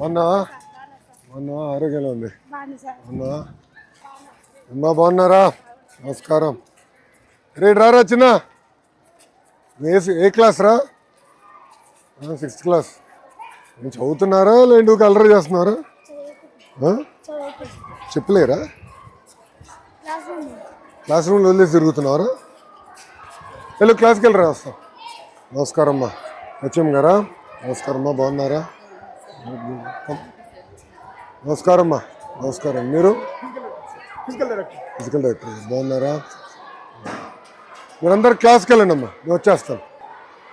మొన్న ఆరోగ్యంలో ఉంది. మొన్న అమ్మా బాగున్నారా? నమస్కారం. రేపు రారా చిన్న. ఏ క్లాస్ రా? 6th class. నేను చదువుతున్నారా లేండి అల్లరి చేస్తున్నారా? చెప్పలేరా? క్లాస్ రూమ్లో వదిలేసి తిరుగుతున్నారా? వెళ్ళు క్లాస్కి వెళ్ళరా వస్తాం. నమస్కారం అమ్మా. వచ్చాం గారా? నమస్కారం అమ్మా. బాగున్నారా? నమస్కారం అమ్మా. నమస్కారం. మీరు ఫిజికల్ డైరెక్టర్ బాగున్నారా? మీరందరూ క్లాస్కి వెళ్ళండి అమ్మా, నేను వచ్చేస్తాను.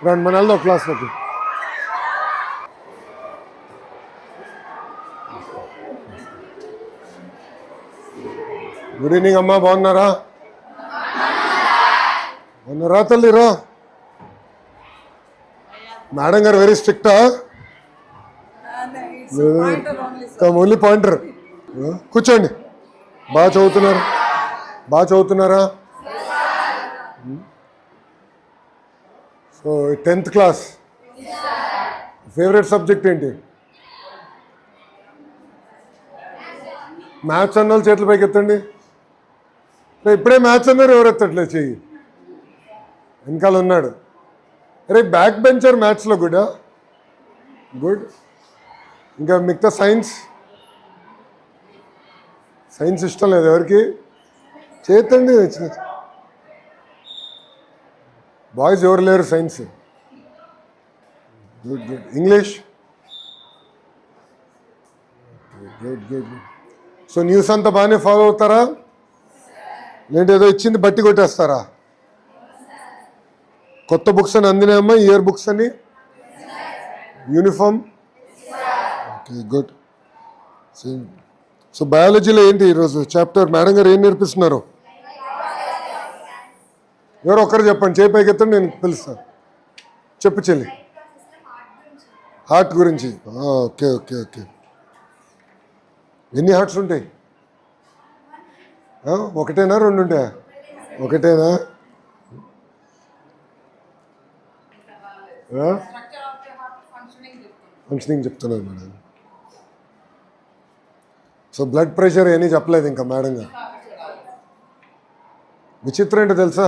రండి మన వెళ్దాం క్లాస్లోకి. గుడ్ ఈవినింగ్ అమ్మా. బాగున్నారా? బాగున్నారా తల్లిరా? మేడం గారు వెరీ స్ట్రిక్టా? Only pointer. కూర్చోండి. బాగా చదువుతున్నారు? బాగా చదువుతున్నారా? So 10th class. Favourite subject ఏంటి? మ్యాథ్స్ అన్న వాళ్ళు చేతుల పైకి ఎత్తండి. ఇప్పుడే మ్యాథ్స్ అన్నారు, ఎవరు ఎత్తట్లేదు చెయ్యి. వెనకాల ఉన్నాడు. అరే బ్యాక్ బెంచర్ మ్యాథ్స్లో గుడా? గుడ్. ఇంకా మిగతా సైన్స్ ఇష్టం లేదు ఎవరికి? చేతండి. బాయ్స్ ఎవరు లేరు science. Good good. English? Good good. So news అంతా బాగానే ఫాలో అవుతారా? లేదంటే ఏదో ఇచ్చింది బట్టి కొట్టేస్తారా? కొత్త బుక్స్ అని అందినాయమ్మా? ఇయర్ బుక్స్ అని, యూనిఫామ్? Okay good. సో బయాలజీలో ఏంటి ఈరోజు చాప్టర్? మేడం గారు ఏం నేర్పిస్తున్నారు? ఎవరు ఒక్కరు చెప్పండి. చేయి పైకి ఎత్తండి, నేను పిలుస్తాను. చెప్పు చెల్లి. హార్ట్ గురించి. Okay okay okay. ఎన్ని హార్ట్స్ ఉంటాయి? ఒకటేనా రెండు ఉంటాయా? ఒకటేనా? ఫంక్షనింగ్ చెప్తున్నారు మేడం. సో బ్లడ్ ప్రెషర్ ఏమీ చెప్పలేదు ఇంకా మేడం గారు. విచిత్రం ఏంటో తెలుసా?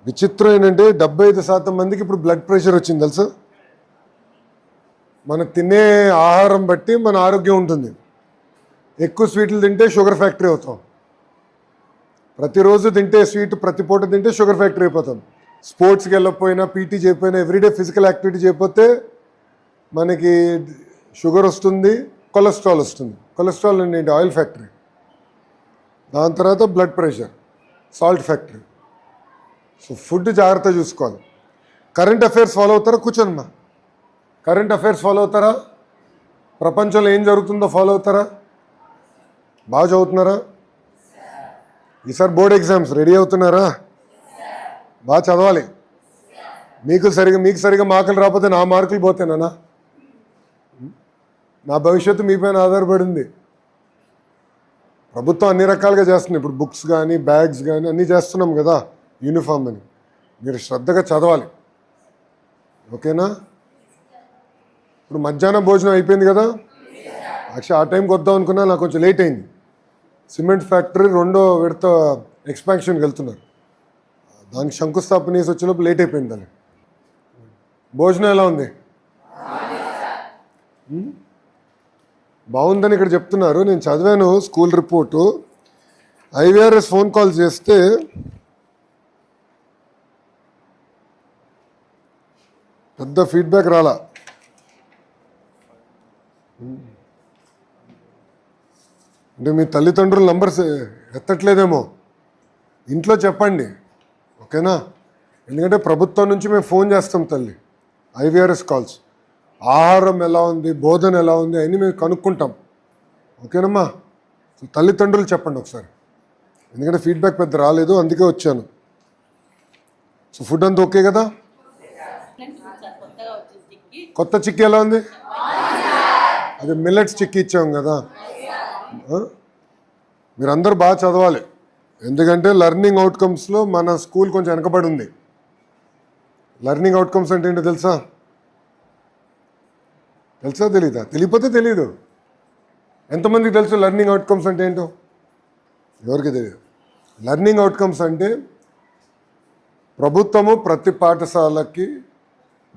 విచిత్రం ఏంటంటే 75% మందికి ఇప్పుడు బ్లడ్ ప్రెషర్ వచ్చింది తెలుసా? మనం తినే ఆహారం బట్టి మన ఆరోగ్యం ఉంటుంది. ఎక్కువ స్వీట్లు తింటే షుగర్ ఫ్యాక్టరీ అవుతాం. ప్రతిరోజు తింటే స్వీట్, ప్రతి పూట తింటే షుగర్ ఫ్యాక్టరీ అయిపోతాం. స్పోర్ట్స్కి వెళ్ళకపోయినా, పీటీ చేయకపోయినా, ఎవ్రీడే ఫిజికల్ యాక్టివిటీ చేయకపోతే మనకి షుగర్ వస్తుంది, కొలెస్ట్రాల్ వస్తుంది. కొలెస్ట్రాల్ ఏంటి? Oil factory. దాని తర్వాత blood pressure, salt factory. So food జాగ్రత్త చూసుకోవాలి. కరెంట్ అఫైర్స్ ఫాలో అవుతారా? కూర్చోనమ్మా. కరెంట్ అఫైర్స్ ఫాలో అవుతారా? ప్రపంచంలో ఏం జరుగుతుందో ఫాలో అవుతారా? బాగా చదువుతున్నారా? ఈసారి బోర్డ్ ఎగ్జామ్స్ రెడీ అవుతున్నారా? బాగా చదవాలి. మీకు సరిగా మార్కులు రాకపోతే నా మార్కులు పోతేనా? నా భవిష్యత్తు మీ పైన ఆధారపడింది. ప్రభుత్వం అన్ని రకాలుగా చేస్తుంది. ఇప్పుడు బుక్స్ కానీ, బ్యాగ్స్ కానీ అన్నీ చేస్తున్నాం కదా, యూనిఫామ్ అని. మీరు శ్రద్ధగా చదవాలి, ఓకేనా? ఇప్పుడు మధ్యాహ్నం భోజనం అయిపోయింది కదా. యాక్చువల్లీ ఆ టైంకి వద్దాం అనుకున్నా, నాకు కొంచెం లేట్ అయింది. సిమెంట్ ఫ్యాక్టరీ 2వ విడత ఎక్స్పాన్షన్కి వెళ్తున్నారు. దానికి శంకుస్థాపన చేసి వచ్చేలోపు లేట్ అయిపోయింది. దాన్ని భోజనం ఎలా ఉంది? బాగుందని ఇక్కడ చెప్తున్నారు. నేను చదివాను school report. IVRS phone call చేస్తే పెద్ద ఫీడ్బ్యాక్ రాలా. అంటే మీ తల్లిదండ్రుల నంబర్స్ ఎత్తట్లేదేమో. ఇంట్లో చెప్పండి, ఓకేనా? ఎందుకంటే ప్రభుత్వం నుంచి మేము ఫోన్ చేస్తాం తల్లి, ఐవీఆర్ఎస్ కాల్స్. ఆహారం ఎలా ఉంది, బోధన ఎలా ఉంది అని మేము కనుక్కుంటాం, ఓకేనమ్మా? తల్లిదండ్రులు చెప్పండి ఒకసారి, ఎందుకంటే ఫీడ్బ్యాక్ పెద్ద రాలేదు, అందుకే వచ్చాను. సో ఫుడ్ అంతా ఓకే కదా? కొత్త చిక్కీ ఎలా ఉంది? అది మిల్లెట్స్ చిక్కీ ఇచ్చాం కదా. మీరందరూ బాగా చదవాలి, ఎందుకంటే లెర్నింగ్ అవుట్కమ్స్లో మన స్కూల్ కొంచెం వెనకబడి ఉంది. లెర్నింగ్ అవుట్కమ్స్ అంటే ఏంటో తెలుసా? తెలుసా తెలీదా? తెలియకపోతే తెలీదు. ఎంతమందికి తెలుసు లెర్నింగ్ అవుట్కమ్స్ అంటే ఏంటో? ఎవరికి తెలియదు. లెర్నింగ్ అవుట్కమ్స్ అంటే ప్రభుత్వము ప్రతి పాఠశాలకి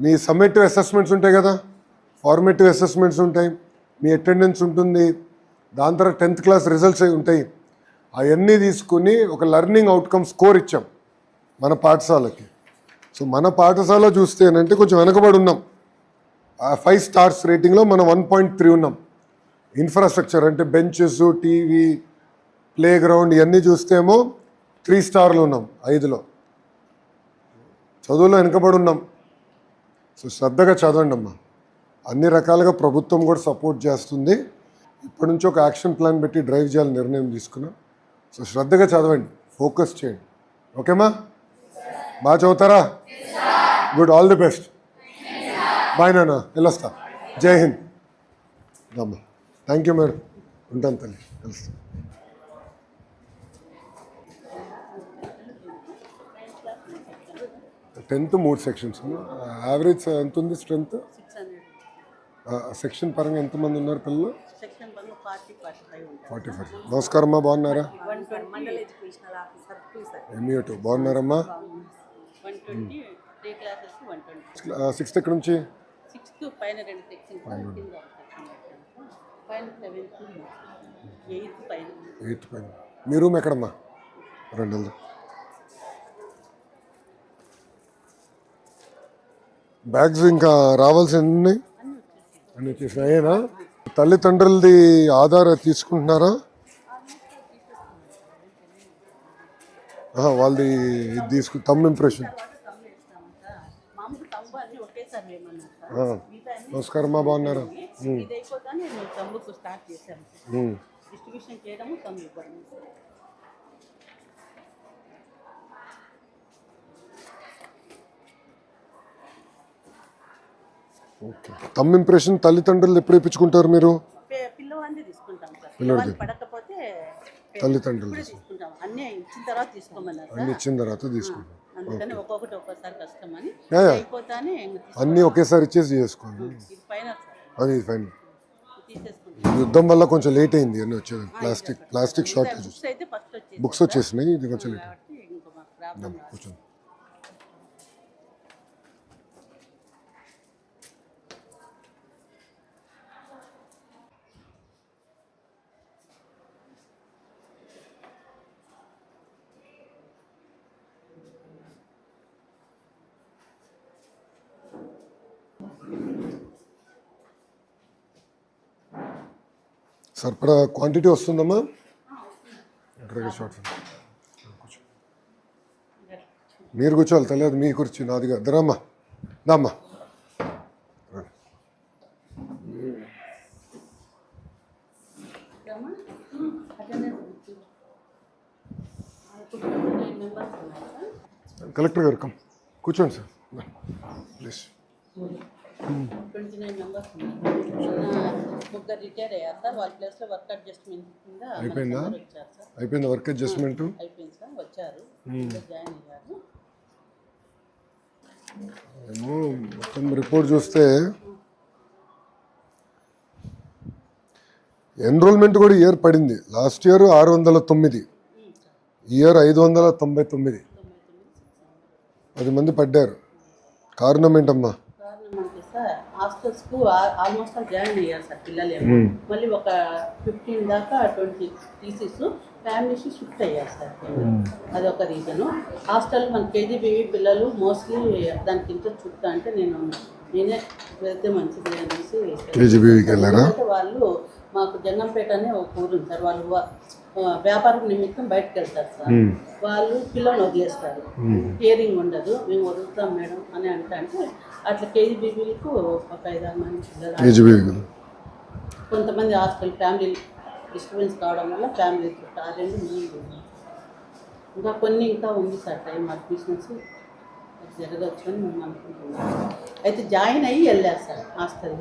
మీ సమ్మేటివ్ అసెస్మెంట్స్ ఉంటాయి కదా, ఫార్మేటివ్ అసెస్మెంట్స్ ఉంటాయి, మీ అటెండెన్స్ ఉంటుంది, దాని తర్వాత 10th క్లాస్ రిజల్ట్స్ ఉంటాయి. అవన్నీ తీసుకుని ఒక లెర్నింగ్ అవుట్కమ్ స్కోర్ ఇచ్చాం మన పాఠశాలకి. సో మన పాఠశాల చూస్తేనంటే కొంచెం వెనకబడి ఉన్నాం. 5 స్టార్స్ రేటింగ్లో మనం 1.3 ఉన్నాం. ఇన్ఫ్రాస్ట్రక్చర్ అంటే బెంచెస్, టీవీ, ప్లే గ్రౌండ్ ఇవన్నీ చూస్తేమో 3 స్టార్లు ఉన్నాం 5లో. చదువులో వెనకబడి ఉన్నాం. సో శ్రద్ధగా చదవండి అమ్మా. అన్ని రకాలుగా ప్రభుత్వం కూడా సపోర్ట్ చేస్తుంది. ఇప్పటి నుంచి ఒక యాక్షన్ ప్లాన్ పెట్టి డ్రైవ్ చేయాలని నిర్ణయం తీసుకున్నాం. సో శ్రద్ధగా చదవండి, ఫోకస్ చేయండి. ఓకేమా? బాగా చదువుతారా? Good, all the best. Bye నాన్న, వెళ్ళొస్తా. జై హింద్. అమ్మా థ్యాంక్ యూ మేడం. ఉంటాను తల్లి, కలుస్తా. Tenth 3 sections. యావరేజ్ ఎంత ఉంది స్ట్రెంత్? సెక్షన్ పరంగా ఎంతమంది ఉన్నారు పిల్లలు? 45. నమస్కారం అమ్మా, బాగున్నారా? ఎంఈ2 బాగున్నారమ్మా? 6th ఎక్కడి నుంచి? 8th పైన. మీ రూమ్ ఎక్కడమ్మా? 2. బ్యాగ్స్ ఇంకా రావాల్సి ఉన్నాయి అన్నీ వచ్చేసినాయేనా? తల్లిదండ్రులది ఆధార్ తీసుకుంటున్నారా? వాళ్ళది ఇది తమ్ ఇంప్రెషన్. నమస్కారం అమ్మా, బాగున్నారా? ఓకే. తమ్ ఇంప్రెషన్ తల్లిదండ్రులు ఎప్పుడు ఇప్పించుకుంటారు మీరు? పిల్లవాడి తల్లిదండ్రులు అన్ని ఇచ్చిన తర్వాత తీసుకుంటాం. అన్నీ ఒకేసారి ఇచ్చేసి చేసుకోండి. అది ఫైనల్. యుద్ధం వల్ల కొంచెం లేట్ అయింది అన్నీ వచ్చేది. Plastic shortage. బుక్స్ వచ్చేసినాయి, ఇది కొంచెం లేట్ అయింది. కూర్చోండి. సరిపడా క్వాంటిటీ వస్తుందమ్మా? మీరు కూర్చోవాలి, తెలియదు మీ కుర్చీ నాదిగా. దరమ్మా, దామ్మా. కలెక్టర్ గారు కమ్ కూర్చోండి సార్ ప్లీజ్. 29 మెంబర్స్ ముగ్గురు రిటైర్ అయ్యారు సార్. వాళ్ళ ప్లేస్లో వర్క్ అడ్జస్ట్మెంట్ కింద అయిపోయిందా? వచ్చారు సార్. అయిపోయిందా వర్క్ అడ్జస్ట్మెంట్? అయిపోయింది సార్, వచ్చారు, జాయిన్ అయ్యారు. ఏమో మొత్తం రిపోర్ట్ చూస్తే ఎన్రోల్మెంట్ కూడా ఇయర్ పడింది. Last year 609, year 599. 10 మంది పడ్డారు. కారణం ఏంటమ్మా? హాస్టల్స్కు ఆల్మోస్ట్ జాయిన్ అయ్యారు సార్ పిల్లలు. మళ్ళీ ఒక 15 దాకా 20 టీసీస్ ఫ్యామిలీస్ షిఫ్ట్ అయ్యారు సార్. అది ఒక రీజను. హాస్టల్ మన కేజీబీవీ పిల్లలు మోస్ట్లీ దానికి ఇంట్రెస్ట్ చుట్టా అంటే నేనే వెళ్తే మంచిది అనేసి కేజీబీవీకి వెళ్ళారా? వాళ్ళు మాకు జంగంపేట అనే ఒక ఊరు ఉంది సార్. వాళ్ళు వ్యాపారం నిమిత్తం బయటకు వెళ్తారు సార్. వాళ్ళు పిల్లల్ని వదిలేస్తారు, కేరింగ్ ఉండదు. మేము వదులుతాం మేడం అని అంటే అట్లా కేజీబీబీలకు ఒక 5-6 మంది పిల్లలు. కొంతమంది హాస్టల్ ఫ్యామిలీ డిస్టర్బెన్స్ కావడం వల్ల ఫ్యామిలీ చుట్టూ 2 ఇంకా కొన్ని ఇంకా ఉంది సార్ టైం అడ్మిషన్స్ జరగచ్చు అని మేము అనుకుంటున్నాం. అయితే జాయిన్ అయ్యి వెళ్ళారు సార్ హాస్టల్.